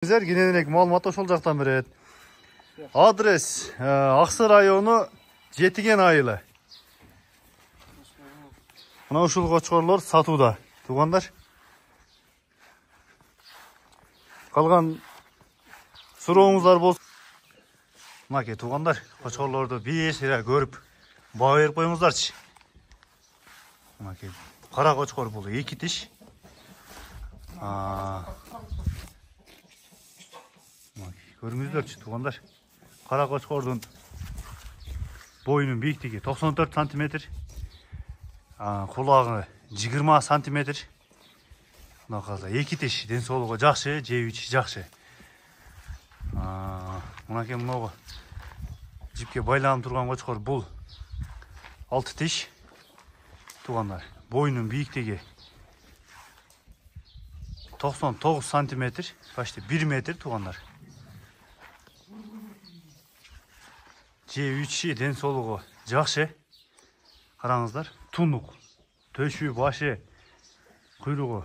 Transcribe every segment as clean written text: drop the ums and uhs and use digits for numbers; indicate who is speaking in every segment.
Speaker 1: Кененирээк маалымат ошол жактан берет. Адрес Аксы району Жетиген айылы. Мына ушул кочкорлор сатууда. Туугандар. Калган сурооңуздар болсо, мынакей туугандар, кочкорлорду бир сыйра көрүп баа берип коюңуздарчы. Мынакей кара кочкор бул 2 тиш. Көрүңүздөрчү туугандар. Кара кочкордун боюнун бийиктиги 94 сантиметр. Кулагы 20 сантиметр. Мынакаса 2 тиш, ден соолугу жакшы, жеп ичи жакшы. Мынакей мынагу жипке байланып турган кочкор бул 6 тиш. Туугандар, боюнун бийиктиги 99 сантиметр, почти 1 метр туугандар. Жеп ичи, ден соолугу жакшы. Караңыздар, тунук, төшү, башы, куйругу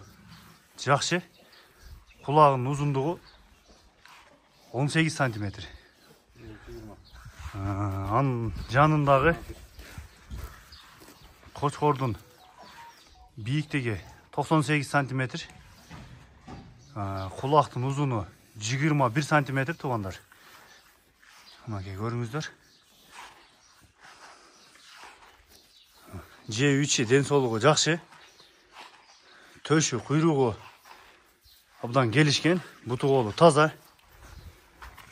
Speaker 1: жакшы. Кулагынын узундугу 18 сантиметр. Анын жанындагы кочкордун бийиктиги 98 сантиметр. Кулактын узуну 21 сантиметр туугандар. Мынакей көрүңүздөр. Жеп ичи, ден соолугу жакшы. Төшү, куйругу абдан келишкен, буту колу таза.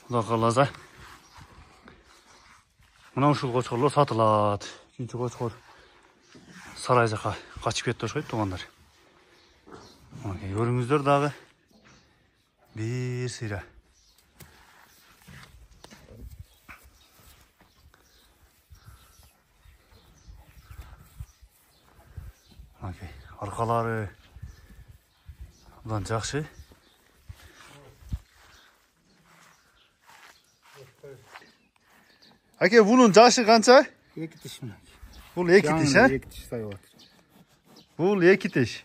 Speaker 1: Кудай кааласа. Мына ушул кочкорлор сатылат. Үчүнчү кочкор сарай жака качып кетти окшойт туугандар. Мынакей көрүңүздөр дагы. Бир сыйра. Мынакей аркалары абдан жакшы. Аке, бунун жашы канча?
Speaker 2: 2 тиш.
Speaker 1: Бул 2 тиш,
Speaker 2: 2 тиш сайып атыр.
Speaker 1: Бул 2 тиш.